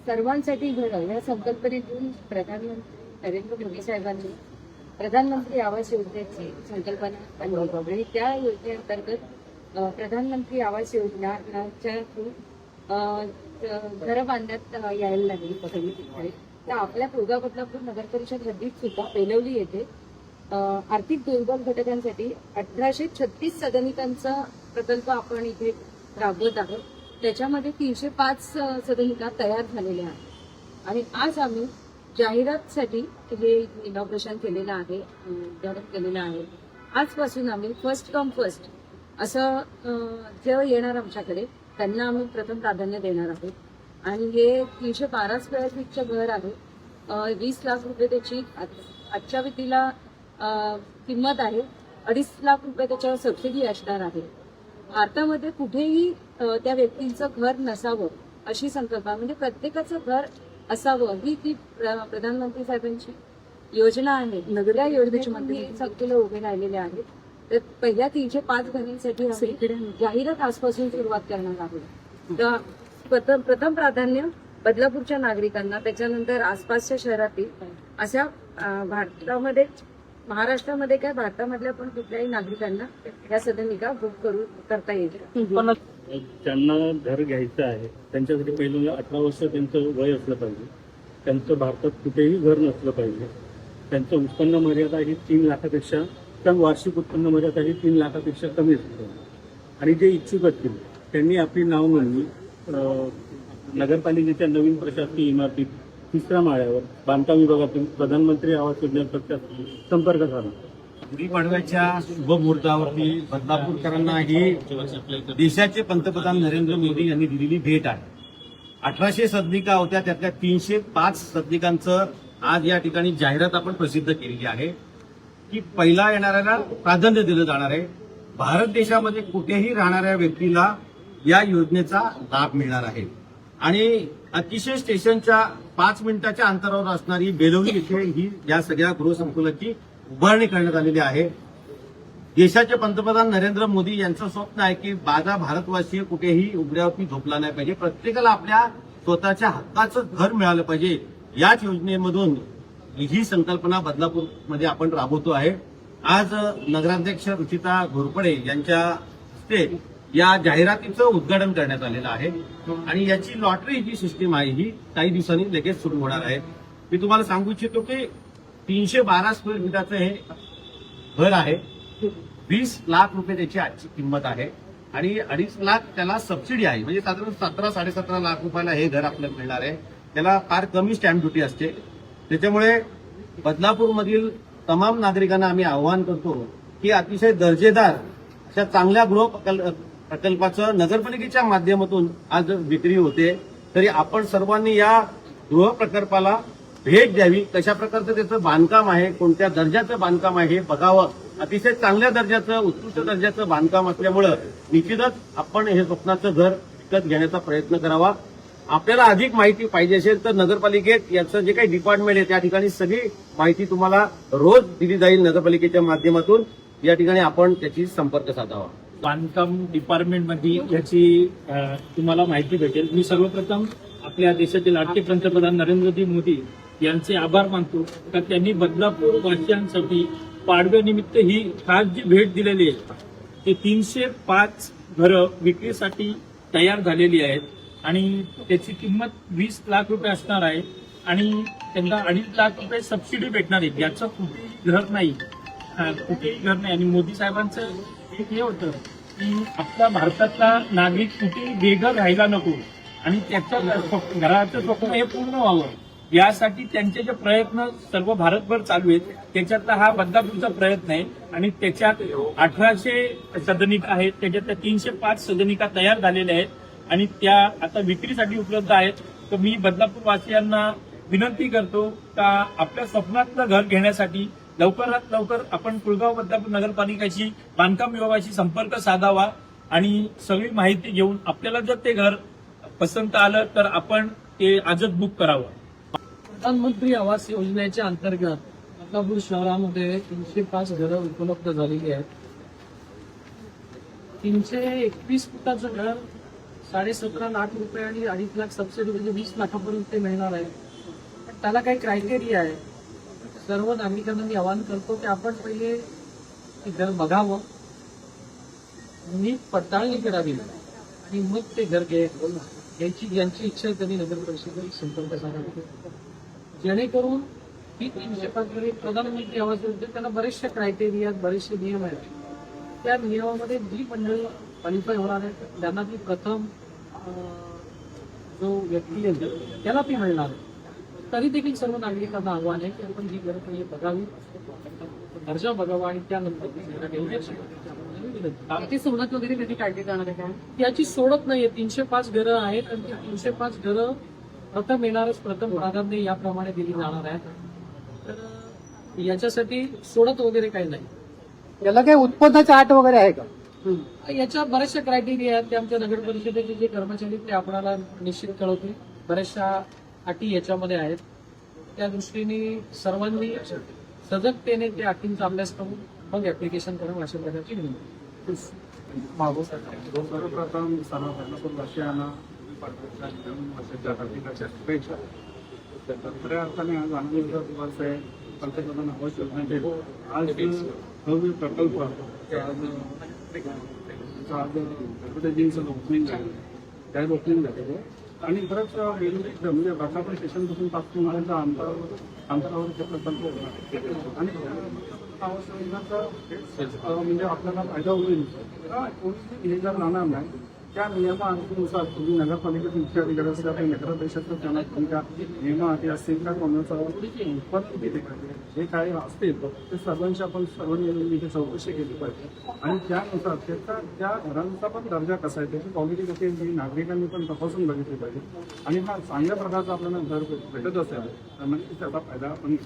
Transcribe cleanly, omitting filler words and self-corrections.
सर्वांसाठी घरं या संकल्पनेतून प्रधानमंत्री नरेंद्र मोदी साहेबांनी प्रधानमंत्री आवास योजनेची संकल्पना आणली आणि त्या योजनेअंतर्गत प्रधानमंत्री आवास योजनाच्या थ्रू घरं बांधण्यात यायला लागली पहिली ठिकाणी. तर आपल्या पूर्वा बदलापूर नगर परिषद हद्दीत सुद्धा पेलवली येथे आर्थिक दुर्बल घटकांसाठी 1836 सदनिकांचा प्रकल्प आपण इथे राबवत आहोत. त्याच्यामध्ये 305 सदनिका तयार झालेल्या आहेत आणि आज आम्ही जाहिरातीसाठी हे इनॉग्रेशन केलेलं आहे, उद्घाटन केलेलं आहे. आजपासून आम्ही फर्स्ट कम फर्स्ट असं जे येणार आमच्याकडे त्यांना आम्ही प्रथम प्राधान्य देणार आहोत आणि हे 312 स्क्वेअर फीटचं घर आहे. 20 लाख रुपये त्याची आजच्या विधीला किंमत आहे. 2.5 लाख रुपये त्याच्यावर सबसिडी असणार आहे. भारतामध्ये कुठेही त्या व्यक्तींचं घर नसावं अशी संकल्पना, म्हणजे प्रत्येकाचं घर असावं ही ती प्रधानमंत्री साहेबांची योजना आहे. त्या योजनेचे मंत्री सगळे उभे राहिलेले आहेत. तर पहिल्या 305 घरांसाठी जाहिरात आजपासून सुरुवात करणार आहोत. तर प्रथम प्राधान्य बदलापूरच्या नागरिकांना, त्याच्यानंतर आसपासच्या शहरातील अशा भारतामध्ये महाराष्ट्रामध्ये काय भारतामधल्या पण कुठल्याही नागरिकांना या सदनिका बुक करता येईल. ज्यांना घर घ्यायचं आहे त्यांच्यासाठी पहिलं 18 वर्ष त्यांचं वय असलं पाहिजे. त्यांचं भारतात कुठेही घर नसलं पाहिजे. त्यांचं उत्पन्न मर्यादा ही 3 लाखापेक्षा किंवा वार्षिक उत्पन्न मर्यादा ही 3 लाखापेक्षा कमी असली पाहिजे. आणि जे इच्छुक असतील त्यांनी आपली नाव नोंदणी नगरपालिकेच्या नवीन प्रशासकीय इमारतीत 3ऱ्या माळ्यावर बांधकाम विभागातून प्रधानमंत्री आवास योजनेसाठी संपर्क साधा. गुढीपाडव्याच्या शुभ मुहूर्तावरती बदलापूरकरांना ही देशाचे पंतप्रधान नरेंद्र मोदी यांनी दिलेली भेट आहे. 1800 सदनिका होत्या, त्यातल्या 305 सदनिकांचं आज या ठिकाणी जाहिरात आपण प्रसिद्ध केलेली आहे की पहिला येणाऱ्याला प्राधान्य दिलं जाणार आहे. भारत देशामध्ये कुठेही राहणाऱ्या व्यक्तीला या योजनेचा लाभ मिळणार आहे. आणि अतिशय स्टेशनच्या 5 मिनिटाच्या अंतरावर असणारी बेलवली इथे ही या सगळ्या गृहसंकुलाची उभारणी करण्यात आलेली आहे. देशाचे पंतप्रधान नरेंद्र मोदी यांचं स्वप्न आहे की माझा भारतवासी कुठेही उघड्यावरती झोपला नाही पाहिजे, प्रत्येकाला आपल्या स्वतःच्या हक्काचं घर मिळालं पाहिजे. याच योजनेमधून ही संकल्पना बदलापूरमध्ये आपण राबवतो आहे. आज नगराध्यक्ष रुचिता घोरपडे यांच्या हस्ते या जाहिरातीचं उद्घाटन करण्यात आलेलं आहे आणि याची लॉटरी जी सिस्टीम आहे ही काही दिवसांनी लगेच सुरू होणार आहे. मी तुम्हाला सांगू इच्छितो की 312 स्क्वेअर फीटाचं हे घर आहे. 20 लाख रुपये त्याची आजची किंमत आहे आणि 2.5 लाख त्याला सबसिडी आहे. म्हणजे साधारण 17-17.5 लाख रुपयाला हे घर आपल्याला मिळणार आहे. त्याला फार कमी स्टॅम्प ड्युटी असते. त्याच्यामुळे बदलापूरमधील तमाम नागरिकांना आम्ही आवाहन करतो की अतिशय दर्जेदार अशा चांगल्या प्रकल्पाचं नगरपालिकेच्या माध्यमातून आज विक्री होते. तरी आपण सर्वांनी या गृह प्रकल्पाला भेट द्यावी. कशा प्रकारचं त्याचं बांधकाम आहे, कोणत्या दर्जाचं बांधकाम आहे हे बघावं. अतिशय चांगल्या दर्जाचं, उत्कृष्ट दर्जाचं बांधकाम असल्यामुळं निश्चितच आपण हे स्वप्नाचं घर विकत घेण्याचा प्रयत्न करावा. आपल्याला अधिक माहिती पाहिजे असेल तर नगरपालिकेत याचं जे काही डिपार्टमेंट आहे त्या ठिकाणी सगळी माहिती तुम्हाला रोज दिली जाईल नगरपालिकेच्या माध्यमातून. या ठिकाणी आपण त्याची संपर्क साधावा. बांधकाम डिपार्टमेंटमध्ये याची तुम्हाला माहिती भेटेल. मी सर्वप्रथम आपल्या देशाचे लाडके पंतप्रधान नरेंद्रजी मोदी यांचे आभार मानतो का त्यांनी बदलापूर वासियांसाठी पाडव्यानिमित्त ही खास जी भेट दिलेली आहे. ते 305 घरं विक्रीसाठी तयार झालेली आहेत आणि त्याची किंमत 20 लाख रुपये असणार आहे आणि त्यांना 2.5 लाख रुपये सबसिडी भेटणार आहे. याचं कुठेही घर नाही, कुठेही घर नाही. आणि मोदी साहेबांचं एक हे होतं की आपल्या भारतातला नागरिक कुठेही बेघर राहायला नको आणि त्याच्या घराचं स्वप्न हे पूर्ण व्हावं यासाठी त्यांचे जे प्रयत्न सर्व भारतभर चालू आहेत त्याच्यातला हा बदलापूरचा प्रयत्न आहे. आणि त्याच्यात 1800 सदनिका आहेत, त्याच्यातल्या 305 सदनिका तयार झालेल्या आहेत आणि त्या आता विक्रीसाठी उपलब्ध आहेत. तर मी बदलापूर वासियांना विनंती करतो का आपल्या स्वप्नातलं घर घेण्यासाठी लवकरात लवकर आपण कुळगाव बदलापूर नगरपालिकेची बांधकाम विभागाशी संपर्क साधावा आणि सगळी माहिती घेऊन आपल्याला जर ते घर पसंत आलं तर आपण ते आजच बुक करावं. प्रधानमंत्री आवास योजनेच्या अंतर्गत बदलापूर शहरामध्ये 305 घरं उपलब्ध झालेली आहेत. 321 फुटाचं घर ₹17.5 आणि 2.5 लाख सबसिडी म्हणजे 20 लाखापर्यंत ते मिळणार आहे. पण त्याला काही क्रायटेरिया आहे. सर्व नागरिकांना मी आवाहन करतो की आपण पहिले ते घर बघावं, नीट पडताळणी करावी आणि मग ते घर घ्यायची ज्यांची इच्छा आहे त्यांनी नगर परिषदेत संपर्क साधावा, जेणेकरून ही 305 घरे प्रधानमंत्री आवास योजनेत त्यांना बरेचसे क्रायटेरिया, बरेचसे नियम आहेत. त्या नियमामध्ये जी मंडळी क्वालिफाय होणार आहे त्यांना ती प्रथम जो व्यक्ती आहे त्याला ती मिळणार आहे. तरी देखील सर्व नागरिकांना आव्हान आहे की आपण ही घरं पहिले बघावी, दर्जा बघावा आणि त्यानंतर ती घरं घ्यायची. याची सोडत वगैरे कधी काढली जाणार आहे का? याची सोडत नाहीये. 305 घरं आहेत आणि ती 305 घरं प्रथम येणारच, प्रथम प्राधान्य याप्रमाणे दिली जाणार आहेत. तर याच्यासाठी सोडत वगैरे काही नाही. याला काही उत्पन्नाची अट वगैरे आहे का? याच्या बऱ्याचशा क्रायटेरिया आहेत ते आमच्या नगर परिषदेचे जे कर्मचारी ते आपल्याला निश्चित कळवतील. बऱ्याचशा अटी याच्यामध्ये आहेत. त्या दृष्टीने सर्वांनी सजगतेने त्या अटींचा अभ्यास करून मग ऍप्लिकेशन करावं अशा प्रकारची विनंती. सर्वप्रथम सर्वप्रवासियांना वर्षाच्या शुभेच्छा. खऱ्या अर्थाने आज आनंदाचा दिवस आहे. पंतप्रधान आवास योजनेचे आज भव्य प्रकल्प आज गणपतीजींचं ओपनिंग झालं, त्या ओपनिंग झालेलं आणि बरंच वेगवेगळे म्हणजे बसापूर स्टेशनपासून 5 किलोमीटरच्या अंतरावर ते प्रकल्प होणार आणि आवास योजनेचा म्हणजे आपल्याला फायदा होईल. कोणी हे जर राहणार नाही त्या नियमानुसार तुम्ही नगरपालिकेचे मुख्य अधिकारी असतील, आपल्या नगर परिषदेचं त्यांना तुमच्या नियम अटी असतील का कोणाचं उत्पन्न किती पाहिजे हे काय असतील ते सर्वांची आपण सर्व नियमांची चौकशी केली पाहिजे आणि त्यानुसार त्याचा त्या घरांचा पण दर्जा कसा आहे त्याची क्वालिटी कशी आहे ही नागरिकांनी पण तपासून बघितली पाहिजे आणि हा चांगल्या प्रकारचा आपल्याला घर भेटत असेल तर म्हणजे त्याचा फायदा आपण